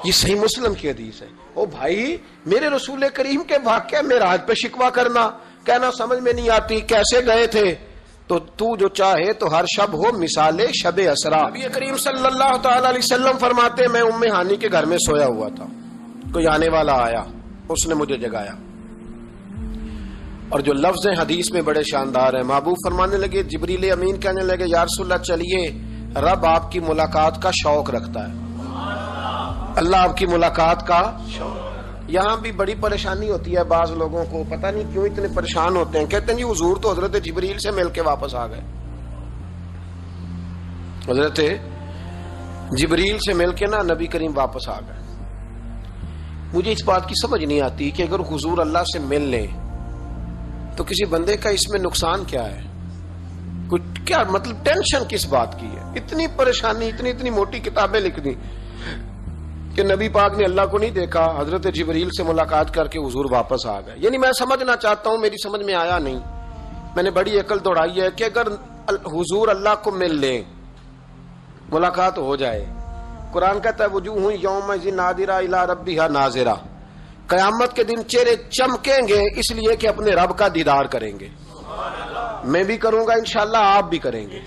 یہ صحیح مسلم کی حدیث ہے. او بھائی میرے رسول کریم کے واقعہ معراج پہ شکوہ کرنا، کہنا سمجھ میں نہیں آتی کیسے گئے تھے، تو جو چاہے تو ہر شب ہو مثال شب اسرا. نبی کریم صلی اللہ تعالی علیہ وسلم فرماتے میں ام ہانی کے گھر میں سویا ہوا تھا، کوئی آنے والا آیا، اس نے مجھے جگایا. اور جو لفظ ہیں حدیث میں بڑے شاندار ہیں. محبوب فرمانے لگے، جبریل امین کہنے لگے یا رسول اللہ چلیے، رب آپ کی ملاقات کا شوق رکھتا ہے، اللہ آپ کی ملاقات کا شوق. یہاں بھی بڑی پریشانی ہوتی ہے بعض لوگوں کو، پتہ نہیں کیوں اتنے پریشان ہوتے ہیں. کہتے ہیں جی حضور تو حضرت جبریل سے مل کے واپس آ گئے. حضرت جبریل سے مل کے نا نبی کریم واپس آ گئے. مجھے اس بات کی سمجھ نہیں آتی کہ اگر حضور اللہ سے مل لیں تو کسی بندے کا اس میں نقصان کیا ہے؟ کچھ کیا مطلب ٹینشن کس بات کی ہے؟ اتنی پریشانی، اتنی موٹی کتابیں لکھ دی کہ نبی پاک نے اللہ کو نہیں دیکھا، حضرت جبریل سے ملاقات کر کے حضور واپس آ گئے. یعنی میں سمجھنا چاہتا ہوں، میری سمجھ میں آیا نہیں، میں نے بڑی عقل دوڑائی ہے کہ اگر حضور اللہ کو مل لیں، ملاقات ہو جائے، قرآن کہتا ہے وجوہ یومئذ ناظرہ الی ربہا ناظرہ، قیامت کے دن چہرے چمکیں گے اس لیے کہ اپنے رب کا دیدار کریں گے. میں بھی کروں گا انشاءاللہ، آپ بھی کریں گے.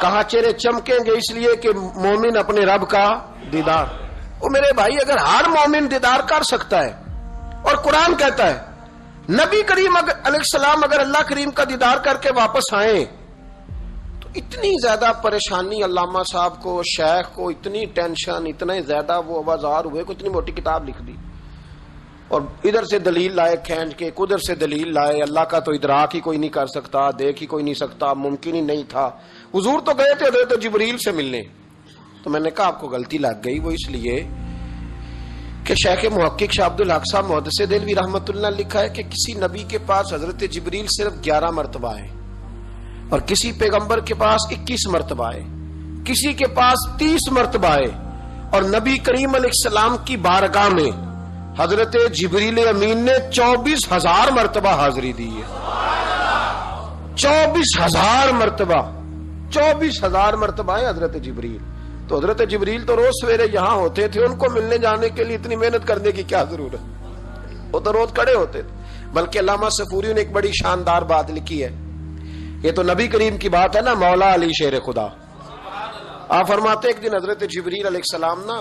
کہا چہرے چمکیں گے اس لیے کہ مومن اپنے رب کا دیدار. وہ میرے بھائی اگر ہر مومن دیدار کر سکتا ہے، اور قرآن کہتا ہے نبی کریم علیہ السلام اگر اللہ کریم کا دیدار کر کے واپس آئیں تو اتنی زیادہ پریشانی علامہ صاحب کو، شیخ کو اتنی ٹینشن، اتنے زیادہ وہ آوازار ہوئے کہ اتنی موٹی کتاب لکھ دی، اور ادھر سے دلیل لائے کھینچ کے، ادھر سے دلیل لائے. اللہ کا تو ادراک ہی کوئی نہیں کر سکتا، دیکھ ہی کوئی نہیں سکتا، ممکن ہی نہیں تھا. حضور تو گئے تھے حضرت جبریل سے ملنے. تو میں نے کہا آپ کو غلطی لگ گئی، وہ اس لیے کہ شیخ محقق شاہ عبد الحق صاحب محدث دہلوی رحمۃ اللہ لکھا ہے کہ کسی نبی کے پاس حضرت جبریل صرف 11 مرتبہ ہے، اور کسی پیغمبر کے پاس 21 مرتبہ ہے، کسی کے پاس 30 مرتبہ ہے. اور نبی کریم علیہ السلام کی بارگاہ میں حضرت جبریل امین نے 24,000 مرتبہ حاضری دی ہے. 24,000 مرتبہ، 24,000 مرتبہ ہے حضرت جبریل. تو حضرت جبریل تو روز سویرے یہاں ہوتے تھے، ان کو ملنے جانے کے لیے اتنی محنت کرنے کی کیا ضرورت، وہ تو روز کھڑے ہوتے تھے. بلکہ علامہ صفوری نے ایک بڑی شاندار بات لکھی ہے، یہ تو نبی کریم کی بات ہے نا، مولا علی شیر خدا. آپ فرماتے ایک دن حضرت جبریل علیہ السلام نا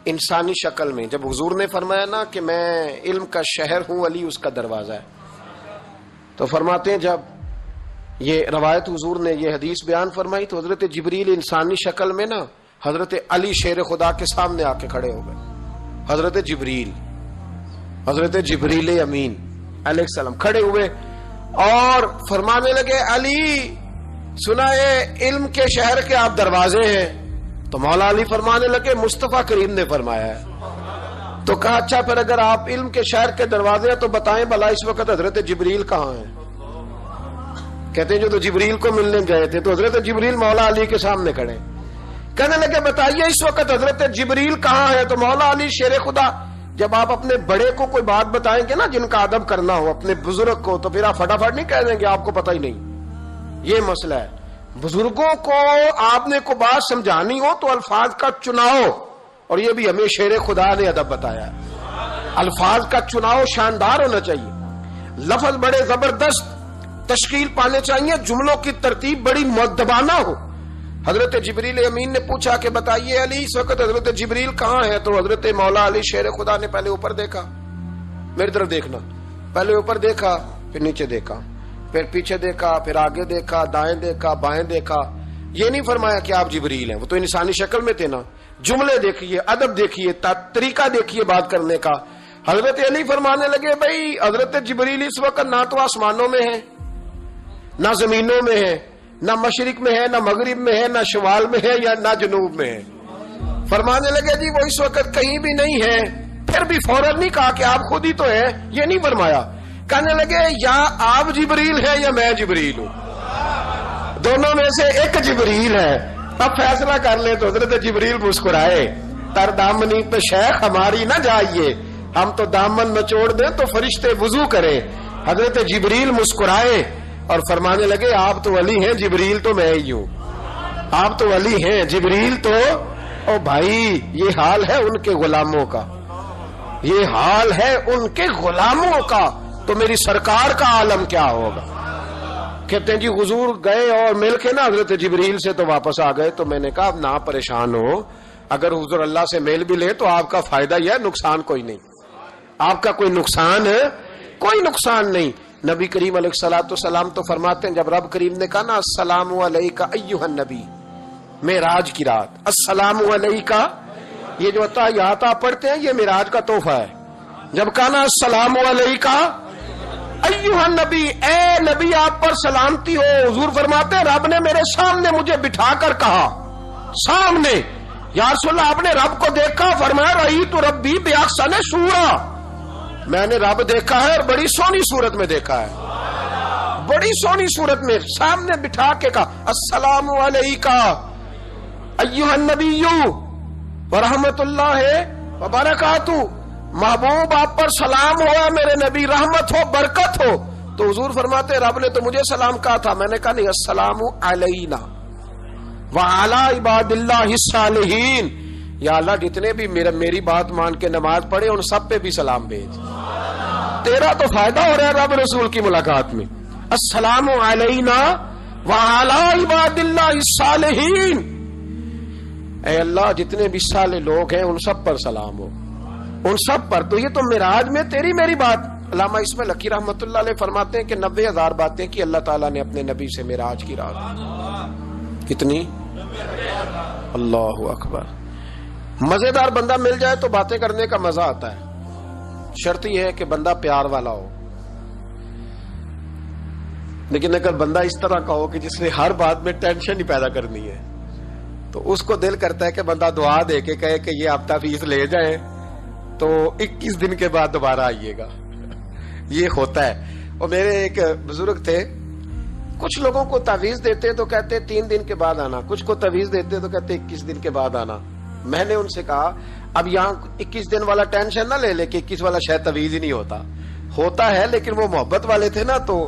انسانی شکل میں، جب حضور نے فرمایا نا کہ میں علم کا شہر ہوں، علی اس کا دروازہ ہے، تو فرماتے ہیں جب یہ روایت حضور نے یہ حدیث بیان فرمائی تو حضرت جبریل انسانی شکل میں نا حضرت علی شیر خدا کے سامنے آ کے کھڑے ہو گئے. حضرت جبریل امین علیہ السلام کھڑے ہوئے اور فرمانے لگے علی سنا ہے علم کے شہر کے آپ دروازے ہیں. تو مولا علی فرمانے لگے مصطفیٰ کریم نے فرمایا ہے. تو کہا اچھا پھر اگر آپ علم کے شہر کے دروازے ہیں تو بتائیں بھلا اس وقت حضرت جبریل کہاں ہیں؟ کہتے ہیں جو تو جبریل کو ملنے گئے تھے تو حضرت جبریل مولا علی کے سامنے کھڑے. کہنے لگے بتائیے اس وقت حضرت جبریل کہاں ہے؟ تو مولا علی شیر خدا، جب آپ اپنے بڑے کو کوئی بات بتائیں گے نا جن کا ادب کرنا ہو اپنے بزرگ کو، تو پھر آپ فٹافٹ نہیں کہہ دیں گے آپ کو پتہ ہی نہیں. یہ مسئلہ ہے، بزرگوں کو آپ نے کو بات سمجھانی ہو تو الفاظ کا چناؤ، اور یہ بھی ہمیں شیر خدا نے ادب بتایا ہے. الفاظ کا چناؤ شاندار ہونا چاہیے، لفظ بڑے زبردست تشکیل پانے چاہیے، جملوں کی ترتیب بڑی مؤدبانہ ہو. حضرت جبریل امین نے پوچھا کہ بتائیے علی اس وقت حضرت جبریل کہاں ہے؟ تو حضرت مولا علی شیر خدا نے پہلے اوپر دیکھا، میری طرف دیکھنا، پہلے اوپر دیکھا، پھر نیچے دیکھا، پھر پیچھے دیکھا، پھر آگے دیکھا، دائیں دیکھا، بائیں دیکھا. یہ نہیں فرمایا کہ آپ جبریل ہیں، وہ تو انسانی شکل میں تھے نا. جملے دیکھیے، ادب دیکھیے، طریقہ دیکھیے بات کرنے کا. حضرت علی فرمانے لگے بھائی حضرت جبریل اس وقت نہ تو آسمانوں میں ہے، نہ زمینوں میں ہے، نہ مشرق میں ہے، نہ مغرب میں ہے، نہ شمال میں ہے، یا نہ جنوب میں ہے. فرمانے لگے جی وہ اس وقت کہیں بھی نہیں ہے. پھر بھی فوراً نہیں کہا کہ آپ خود ہی تو ہیں، یہ نہیں فرمایا. کہنے لگے یا آپ جبریل ہیں یا میں جبریل ہوں، دونوں میں سے ایک جبریل ہے، اب فیصلہ کر لیں. تو حضرت جبریل مسکرائے، تر دامنی پہ شیخ ہماری نہ جائیے، ہم تو دامن نچوڑ دیں تو فرشتے وضو کریں. حضرت جبریل مسکرائے اور فرمانے لگے آپ تو ولی ہیں، جبریل تو میں ہی ہوں. آپ تو ولی ہیں، جبریل تو او بھائی یہ حال ہے ان کے غلاموں کا، یہ حال ہے ان کے غلاموں کا، تو میری سرکار کا عالم کیا ہوگا؟ کہتے ہیں جی حضور گئے اور مل کے نا حضرت جبریل سے تو واپس آ گئے. تو میں نے کہا اب نہ پریشان ہو، اگر حضور اللہ سے میل بھی لے تو آپ کا فائدہ یہ ہے، نقصان کوئی نہیں، آپ کا کوئی نقصان ہے، کوئی نقصان نہیں. نبی کریم علیہ الصلوۃ والسلام تو فرماتے ہیں جب رب کریم نے کہا نا السلام علیکہ ایھا النبی، معراج کی رات السلام علیکہ، یہ جو تحیات آپ پڑھتے ہیں یہ معراج کا تحفہ ہے. جب کہا نا السلام علیکہ ایھا النبی، اے نبی آپ پر سلامتی ہو، حضور فرماتے ہیں رب نے میرے سامنے مجھے بٹھا کر کہا، سامنے، یا رسول اللہ آپ نے رب کو دیکھا؟ فرمایا رأیت ربی بأحسن صورۃ، میں نے رب دیکھا ہے اور بڑی سونی صورت میں دیکھا ہے، بڑی سونی صورت میں سامنے بٹھا کے کہا السلام علیکہ ایھا النبی ورحمۃ اللہ وبرکاتہ، محبوب آپ پر سلام ہوا میرے نبی، رحمت ہو برکت ہو. تو حضور فرماتے رب نے تو مجھے سلام کہا تھا. میں نے کہا نہیں، السلام علینا وعلی عباد اللہ الصالحین، یا اللہ جتنے بھی میری بات مان کے نماز پڑھے ان سب پہ بھی سلام بھیج، تیرا تو فائدہ ہو رہا ہے رب رسول کی ملاقات میں. السلام علینا وعلی عباد اللہ الصالحین، اے اللہ جتنے بھی صالح لوگ ہیں ان سب پر سلام ہو، ان سب پر. تو یہ تو معراج میں تیری میری بات. علامہ اسماعیل حقی رحمۃ اللہ علیہ فرماتے ہیں کہ 90,000 باتیں کی اللہ تعالیٰ نے اپنے نبی سے معراج کی رات. کتنی؟ اللہ اکبر. مزیدار بندہ مل جائے تو باتیں کرنے کا مزہ آتا ہے، شرط یہ ہے کہ بندہ پیار والا ہو. لیکن اگر بندہ اس طرح کا ہو کہ جس نے ہر بات میں ٹینشن ہی پیدا کرنی ہے تو اس کو دل کرتا ہے کہ بندہ دعا دے کے کہے کہ یہ ہفتہ فیس لے جائیں تو 21 دن کے بعد دوبارہ آئیے گا. یہ ہوتا ہے. اور میرے ایک بزرگ تھے، کچھ لوگوں کو تعویذ دیتے تو کہتے 3 دن کے بعد آنا، کچھ کو تعویذ دیتے تو کہتے 21 دن کے بعد آنا. میں نے ان سے کہا اب یہاں 21 دن والا ٹینشن نہ لے لے کہ 21 والا شاید تعویذ ہی نہیں ہوتا ہے، لیکن وہ محبت والے تھے نا تو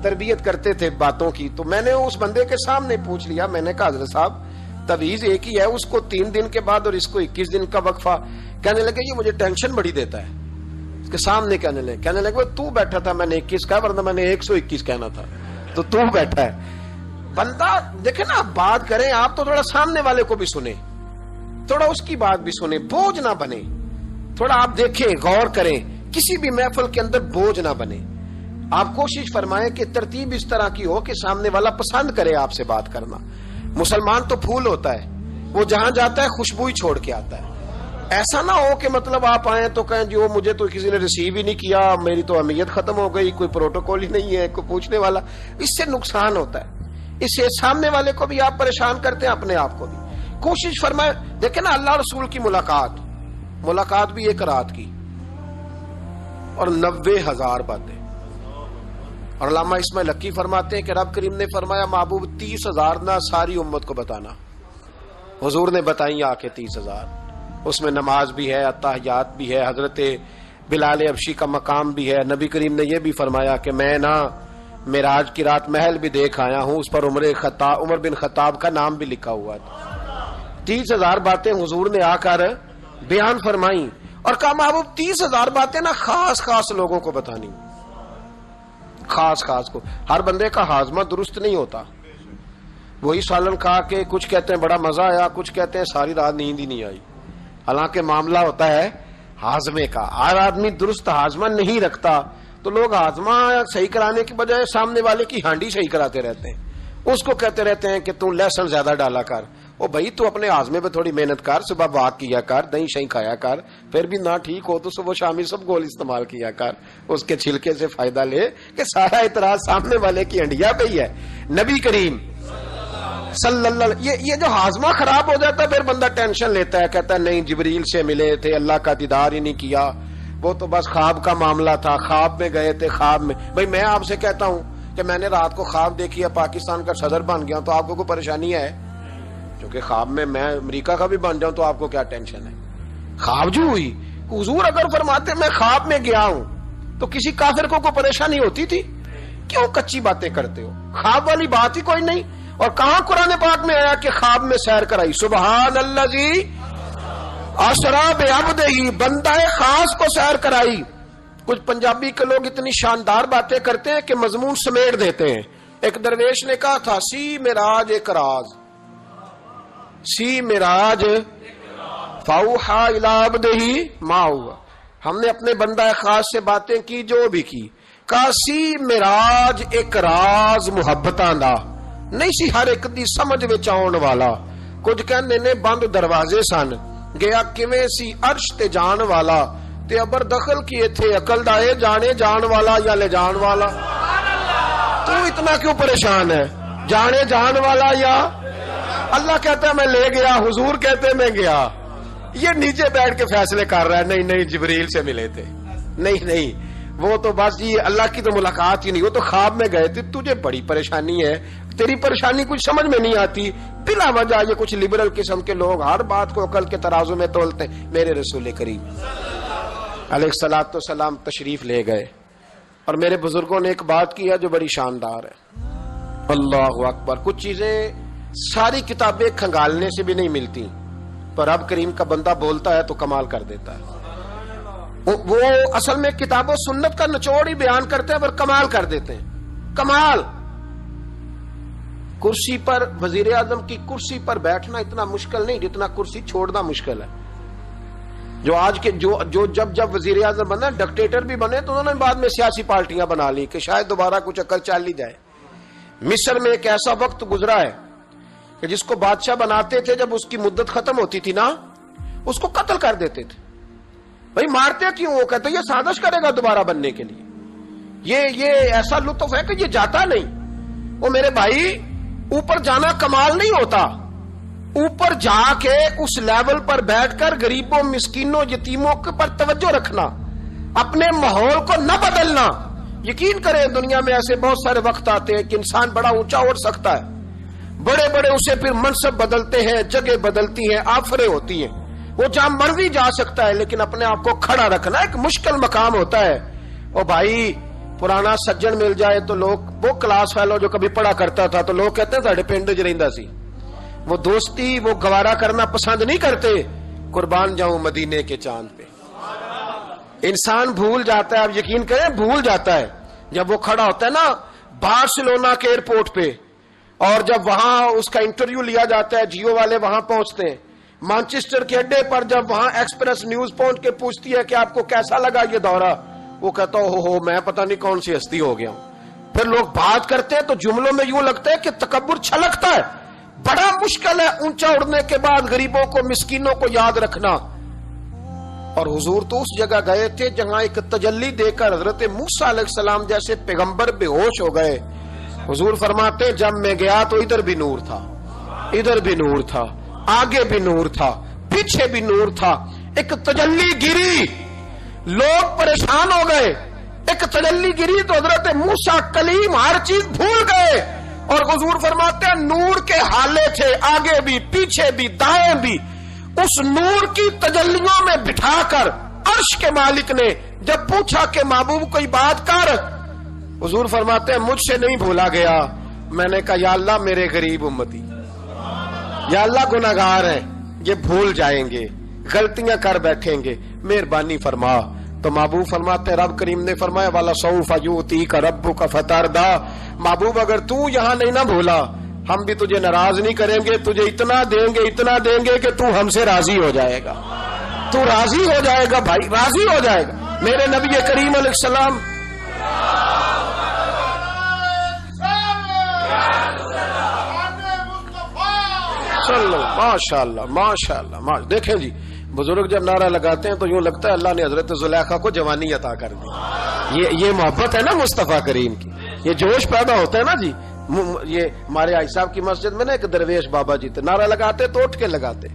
تربیت کرتے تھے باتوں کی. تو میں نے اس بندے کے سامنے پوچھ لیا، میں نے کہا حضرت صاحب تعویذ ایک ہی ہے، اس کو 3 دن کے بعد اور اس کو 21 دن کا وقفہ. کہنے لگے یہ مجھے ٹینشن بڑی دیتا ہے. اس کے سامنے کہنے لگے تو بیٹھا تھا میں نے 21 کہا، ورنہ میں نے 121 کہنا تھا، تو بیٹھا ہے. بندہ دیکھے نا بات کریں آپ تو تھوڑا سامنے والے کو بھی سنیں، تھوڑا اس کی بات بھی سنیں، بوجھ نہ بنے. تھوڑا آپ دیکھیں غور کریں، کسی بھی محفل کے اندر بوجھ نہ بنے. آپ کوشش فرمائیں کہ ترتیب اس طرح کی ہو کہ سامنے والا پسند کرے آپ سے بات کرنا. مسلمان تو پھول ہوتا ہے، وہ جہاں جاتا ہے خوشبو ہی چھوڑ کے آتا ہے. ایسا نہ ہو کہ مطلب آپ آئیں تو کہیں جو مجھے تو کسی نے ریسیو ہی نہیں کیا، میری تو اہمیت ختم ہو گئی، کوئی پروٹوکول ہی نہیں ہے، کوئی پوچھنے والا. اس سے نقصان ہوتا ہے، اس سے سامنے والے کو بھی آپ پریشان کرتے ہیں، اپنے آپ کو بھی. کوشش فرمائیں. دیکھیں نا اللہ رسول کی ملاقات بھی 1 رات کی اور 90,000 باتیں. اور علامہ اسماعیل حقی فرماتے ہیں کہ رب کریم نے فرمایا محبوب 30,000 نہ ساری امت کو بتانا. حضور نے بتائی آ کے 30,000. اس میں نماز بھی ہے، اتحیات بھی ہے، حضرت بلال حبشی کا مقام بھی ہے. نبی کریم نے یہ بھی فرمایا کہ میں نا معراج کی رات محل بھی دیکھ آیا ہوں، اس پر عمر بن خطاب کا نام بھی لکھا ہوا تھا. 30,000 باتیں حضور نے آ کر بیان فرمائی اور کہا محبوب 30,000 باتیں نا خاص لوگوں کو بتانی، خاص کو. ہر بندے کا ہاضمہ درست نہیں ہوتا. وہی سالن کھا کے کچھ کہتے ہیں بڑا مزہ آیا، کچھ کہتے ہیں ساری رات نیند ہی نہیں آئی. حالانکہ معاملہ ہوتا ہے ہاضمے کا. ہر آدمی درست ہاضمہ نہیں رکھتا تو لوگ ہاضمہ صحیح کرانے کی بجائے سامنے والے کی ہانڈی صحیح کراتے رہتے ہیں. اس کو کہتے رہتے ہیں کہ تم لہسن زیادہ ڈالا کر. او بھائی تو اپنے ہاضمے پہ تھوڑی محنت کر، صبح واک کیا کر، دہی شہی کھایا کر، پھر بھی نہ ٹھیک ہو تو صبح شامی سب گول استعمال کیا کر، اس کے چھلکے سے فائدہ لے. کہ سارا اعتراض سامنے والے کی ہنڈیا پہ ہی ہے. نبی کریم صلی اللہ یہ جو ہاضمہ خراب ہو جاتا ہے پھر بندہ ٹینشن لیتا ہے، کہتا ہے نہیں جبریل سے ملے تھے، اللہ کا دیدار ہی نہیں کیا، وہ تو بس خواب کا معاملہ تھا، خواب میں گئے تھے. خواب میں بھائی میں آپ سے کہتا ہوں کہ میں نے رات کو خواب دیکھی ہے پاکستان کا صدر بن گیا تو آپ کو کوئی پریشانی ہے؟ کیونکہ خواب میں امریکہ کا بھی بن جاؤں تو آپ کو کیا ٹینشن ہے؟ خواب جو ہوئی. حضور اگر فرماتے میں خواب میں گیا ہوں تو کسی کافر کو کوئی پریشانی ہوتی تھی؟ کیوں کچی باتیں کرتے ہو؟ خواب والی بات ہی کوئی نہیں. اور کہاں قرآن پاک میں آیا کہ خواب میں سیر کرائی؟ سبحان الذی اسری بعبدہ، بندہ خاص کو سیر کرائی۔ کچھ پنجابی کے لوگ اتنی شاندار باتیں کرتے ہیں کہ مضمون سمیٹ دیتے ہیں۔ ایک درویش نے کہا تھا سی معراج ایک راز، سی معراج فاوحا الی عبدہ ما ہوا، ہم نے اپنے بندہ خاص سے باتیں کی جو بھی کی، کہا سی معراج ایک راز محبتاں دا نہیں سی ہر ایک دی سمجھ وچ آن والا، کچھ کہندے نے بند دروازے سن، گیا کیویں سی عرش تے جان والا، تے ابر دخل کیے تھے عقل دا اے جانے جان والا یا لے جان والا؟ تو اتنا کیوں پریشان ہے؟ جانے جان والا یا اللہ کہتا ہے میں لے گیا، حضور کہتے ہیں میں گیا، یہ نیچے بیٹھ کے فیصلے کر رہا ہے نہیں نہیں جبریل سے ملے تھے، نہیں نہیں وہ تو بس یہ اللہ کی تو ملاقات ہی نہیں، وہ تو خواب میں گئے تھے، تجھے بڑی پریشانی ہے، تیری پریشانی کچھ سمجھ میں نہیں آتی، بلا وجہ یہ کچھ لبرل قسم کے لوگ ہر بات کو عقل کے ترازو میں تولتے ہیں۔ میرے رسول کریم علیہ الصلوۃ والسلام تشریف لے گئے اور میرے بزرگوں نے ایک بات کی ہے جو بڑی شاندار ہے، اللہ اکبر۔ کچھ چیزیں ساری کتابیں کھنگالنے سے بھی نہیں ملتی، پر رب کریم کا بندہ بولتا ہے تو کمال کر دیتا ہے۔ وہ اصل میں کتاب و سنت کا نچوڑ ہی بیان کرتے ہیں پر کمال کر دیتے ہیں، کمال۔ کرسی پر وزیر اعظم کی کرسی پر بیٹھنا اتنا مشکل نہیں جتنا کرسی چھوڑنا مشکل ہے۔ جو آج کے جو جب وزیر اعظم بنا ڈکٹیٹر بھی بنے تو انہوں نے بعد میں سیاسی پارٹیاں بنا لی کہ شاید دوبارہ کچھ عقل چل لی جائے۔ مصر میں ایک ایسا وقت گزرا ہے کہ جس کو بادشاہ بناتے تھے جب اس کی مدت ختم ہوتی تھی نا اس کو قتل کر دیتے تھے۔ بھائی مارتے کیوں؟ وہ کہتے یہ سازش کرے گا دوبارہ بننے کے لیے، یہ ایسا لطف ہے کہ یہ جاتا نہیں۔ وہ میرے بھائی اوپر جانا کمال نہیں ہوتا، اوپر جا کے اس لیول پر بیٹھ کر غریبوں مسکینوں یتیموں کے پر توجہ رکھنا، اپنے ماحول کو نہ بدلنا۔ یقین کریں دنیا میں ایسے بہت سارے وقت آتے ہیں کہ انسان بڑا اونچا اٹھ سکتا ہے، بڑے بڑے اسے پھر منصب بدلتے ہیں، جگہ بدلتی ہیں، آفریں ہوتی ہیں، وہ جہاں مرضی جا سکتا ہے لیکن اپنے آپ کو کھڑا رکھنا ایک مشکل مقام ہوتا ہے۔ او بھائی پرانا سجن مل جائے تو لوگ، وہ کلاس فیلو جو کبھی پڑھا کرتا تھا تو لوگ کہتے ہیں ساڈے پنڈ وچ رہندا سی، وہ دوستی وہ گوارا کرنا پسند نہیں کرتے۔ قربان جاؤں مدینے کے چاند پہ، انسان بھول جاتا ہے، اب یقین کریں بھول جاتا ہے جب وہ کھڑا ہوتا ہے نا بارسلونا کے ایئرپورٹ پہ، اور جب وہاں اس کا انٹرویو لیا جاتا ہے، جیو والے وہاں پہنچتے ہیں، مانچسٹر کے اڈے پر جب وہاں ایکسپریس نیوز پہنچ کے پوچھتی ہے کہ آپ کو کیسا لگا یہ دورہ، وہ کہتا ہو میں پتہ نہیں کون سی ہستی ہو گیا ہوں۔ پھر لوگ بات کرتے ہیں تو جملوں میں یوں لگتا ہے کہ تکبر چھلکتا ہے۔ بڑا مشکل ہے اونچا اڑنے کے بعد غریبوں کو مسکینوں کو یاد رکھنا۔ اور حضور تو اس جگہ گئے تھے جہاں ایک تجلی دے کر حضرت موسیٰ علیہ السلام جیسے پیغمبر بے ہوش ہو گئے۔ حضور فرماتے جب میں گیا تو ادھر بھی نور تھا، ادھر بھی نور تھا، آگے بھی نور تھا، پیچھے بھی نور تھا۔ ایک تجلی گری، لوگ پریشان ہو گئے، ایک تجلی گری تو حضرت موسیٰ کلیم ہر چیز بھول گئے، اور حضور فرماتے ہیں نور کے حالے تھے، آگے بھی پیچھے بھی دائیں بھی۔ اس نور کی تجلیوں میں بٹھا کر عرش کے مالک نے جب پوچھا کہ محبوب کوئی بات کر، حضور فرماتے ہیں مجھ سے نہیں بھولا گیا۔ میں نے کہا یا اللہ میرے غریب امتی، یا اللہ گناہگار ہیں، یہ بھول جائیں گے، غلطیاں کر بیٹھیں گے، مہربانی فرما۔ تو محبوب فرماتے ہیں رب کریم نے فرمایا وَلَسَوْفَ يُؤْتِيكَ رَبُّكَ فَتَرْضَىٰ، محبوب اگر تو یہاں نہیں نہ بھولا ہم بھی تجھے ناراض نہیں کریں گے، تجھے اتنا دیں گے کہ تو ہم سے راضی ہو جائے گا، تو راضی ہو جائے گا بھائی، راضی ہو جائے گا۔ میرے نبی کریم علیہ السلام ماشاء اللہ دیکھیں جی بزرگ جب نعرہ لگاتے ہیں تو یوں لگتا ہے اللہ نے حضرت زلیخا کو جوانی عطا کر دی۔ یہ محبت ہے نا مصطفیٰ کریم کی، یہ جوش پیدا ہوتا ہے نا جی۔ یہ ہمارے آئی صاحب کی مسجد میں نا ایک درویش بابا جی تھے، نعرہ لگاتے تو اٹھ کے لگاتے،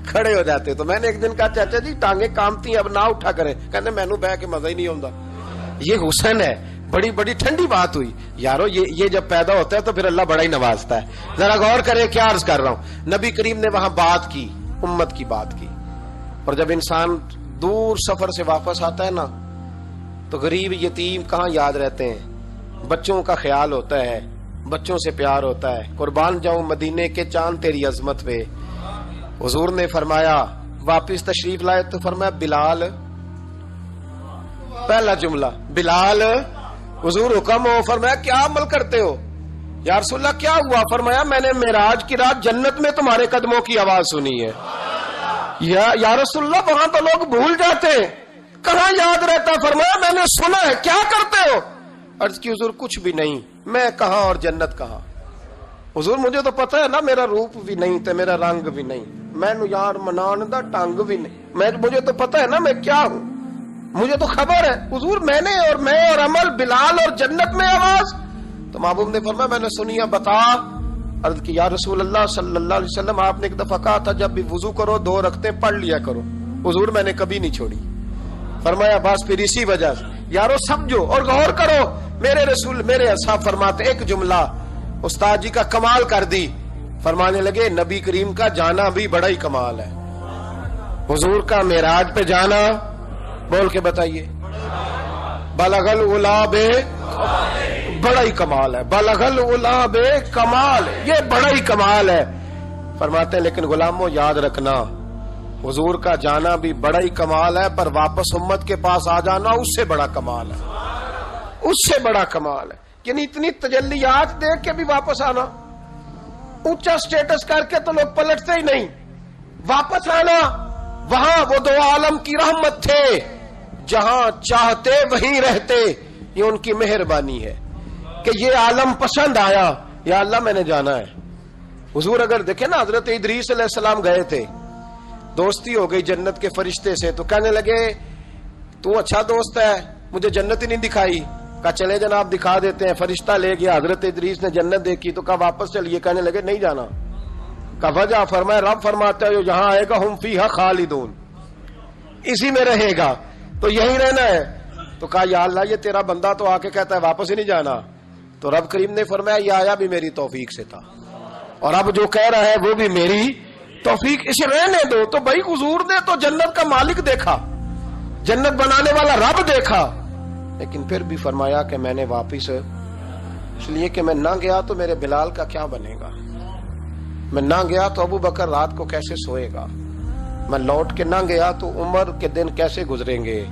کھڑے ہو جاتے۔ تو میں نے ایک دن کہا چاچا جی ٹانگیں کامتی ہیں اب نہ اٹھا کریں، کہنے مینو بہ کے مزہ ہی نہیں آتا۔ یہ حسن ہے، بڑی ٹھنڈی بات ہوئی یارو، یہ جب پیدا ہوتا ہے تو پھر اللہ بڑا ہی نوازتا ہے۔ ذرا غور کرے کیا عرض کر رہا ہوں، نبی کریم نے وہاں بات کی، امت کی بات کی، اور جب انسان دور سفر سے واپس آتا ہے نا تو غریب یتیم کہاں یاد رہتے ہیں، بچوں کا خیال ہوتا ہے، بچوں سے پیار ہوتا ہے. قربان جاؤں مدینے کے چاند تیری عظمت پہ. حضور نے فرمایا واپس تشریف لائے تو فرمایا بلال, پہلا جملہ بلال. حضور حکم ہو, فرمایا کیا عمل کرتے ہو؟ یا رسول اللہ کیا ہوا؟ فرمایا میں نے معراج کی رات جنت میں تمہارے قدموں کی آواز سنی ہے. یا رسول اللہ وہاں تو لوگ بھول جاتے ہیں, کہاں یاد رہتا؟ فرمایا میں نے سنا ہے. کیا کرتے ہو؟ عرض کی حضور کچھ بھی نہیں. میں کہاں اور جنت کہاں؟ حضور مجھے تو پتا ہے نا, میرا روپ بھی نہیں تے میرا رنگ بھی نہیں, میں یار منان دا ٹنگ بھی نہیں, مجھے تو پتا ہے نا میں کیا ہوں, مجھے تو خبر ہے. حضور میں اور عمل, بلال اور جنت میں آواز. تو محبوب نے فرمایا میں نے سنی ہے, بتا. عرض کی یا رسول اللہ صلی اللہ علیہ وسلم آپ نے ایک دفعہ کہا تھا جب بھی وضو کرو 2 رکعتیں پڑھ لیا کرو. حضور میں نے کبھی نہیں چھوڑی. فرمایا بس پھر اسی وجہ سے یارو سمجھو اور غور کرو. میرے رسول میرے اصحاب فرماتے ایک جملہ استاد جی کا کمال کر دی. فرمانے لگے نبی کریم کا جانا بھی بڑا ہی کمال ہے. حضور کا معراج پہ جانا, بول کے بتائیے, بلغ العلا بے, بڑا ہی کمال ہے. بلغ العلا بے کمال, یہ بڑا ہی کمال ہے. فرماتے ہیں لیکن غلاموں یاد رکھنا حضور کا جانا بھی بڑا ہی کمال ہے, پر واپس امت کے پاس آ جانا اس سے بڑا کمال ہے. اس سے بڑا کمال ہے. یعنی اتنی تجلیات دیکھ کے بھی واپس آنا, اونچا سٹیٹس کر کے تو لوگ پلٹتے ہی نہیں. واپس آنا, وہاں وہ 2 عالم کی رحمت تھے, جہاں چاہتے وہیں رہتے. یہ ان کی مہربانی ہے کہ یہ عالم پسند آیا, یا اللہ میں نے جانا ہے. حضور اگر دیکھیں نا, حضرت ادریس علیہ السلام گئے تھے, دوستی ہو گئی جنت کے فرشتے سے, تو کہنے لگے تو اچھا دوست ہے, مجھے جنت ہی نہیں دکھائی. کہا چلے جناب دکھا دیتے ہیں. فرشتہ لے گیا, حضرت ادریس نے جنت دیکھی تو کہا واپس چلیے. کہنے لگے نہیں جانا. کہا وجہ؟ فرمایا رب فرماتا ہے جہاں آئے گا ہم فیہا خالدون, اسی میں رہے گا, تو یہی رہنا ہے. تو کہا یا اللہ یہ تیرا بندہ تو آ کے کہتا ہے واپس ہی نہیں جانا. تو رب کریم نے فرمایا یہ آیا بھی میری توفیق سے تھا, اور اب جو کہہ رہا ہے وہ بھی میری توفیق, اسے رہنے دو. تو بھائی حضور نے تو جنت کا مالک دیکھا, جنت بنانے والا رب دیکھا, لیکن پھر بھی فرمایا کہ میں نے واپس, اس لیے کہ میں نہ گیا تو میرے بلال کا کیا بنے گا, میں نہ گیا تو ابو بکر رات کو کیسے سوئے گا, میں لوٹ کے نہ گیا تو عمر کے دن کیسے گزریں گے,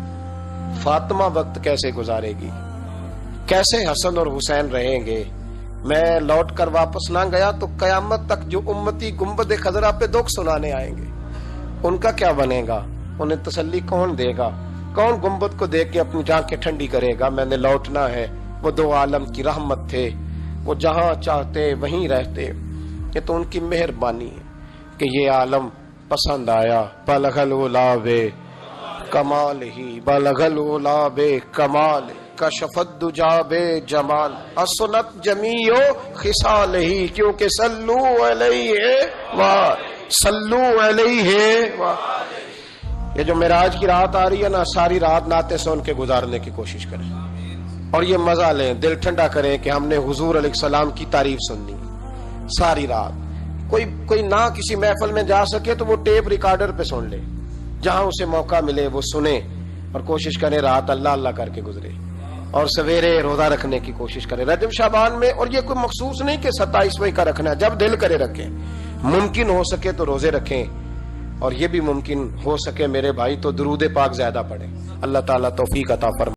فاطمہ وقت کیسے گزارے گی, کیسے حسن اور حسین رہیں گے. میں لوٹ کر واپس نہ گیا تو قیامت تک جو امتی گنبد خضرا پہ دکھ سنانے آئیں گے ان کا کیا بنے گا, انہیں تسلی کون دے گا, کون گنبد کو دیکھ کے اپنی آنکھیں ٹھنڈی کرے گا. میں نے لوٹنا ہے. وہ 2 عالم کی رحمت تھے, وہ جہاں چاہتے وہیں رہتے. یہ تو ان کی مہربانی ہے کہ یہ عالم پسند آیا. بلغ العلا بے کمال ہی, بلغ العلا بے کمال, کشف الدجا بے جمال, حسنت جمیع خصال ہی, کیونکہ صلو علیہ صلو علیہ. یہ جو معراج کی رات آ رہی ہے نا, ساری رات نعتیں سن کے گزارنے کی کوشش کریں, اور یہ مزہ لیں, دل ٹھنڈا کریں کہ ہم نے حضور علیہ السلام کی تعریف سننی ساری رات. کوئی نہ کسی محفل میں جا سکے تو وہ ٹیپ ریکارڈر پہ سن لے, جہاں اسے موقع ملے وہ سنے, اور کوشش کرے رات اللہ اللہ کر کے گزرے, اور سویرے روزہ رکھنے کی کوشش کرے رجب شعبان میں. اور یہ کوئی مخصوص نہیں کہ 27ویں کا رکھنا ہے, جب دل کرے رکھیں. ممکن ہو سکے تو روزے رکھیں, اور یہ بھی ممکن ہو سکے میرے بھائی تو درود پاک زیادہ پڑھیں. اللہ تعالیٰ توفیق عطا فرمائے.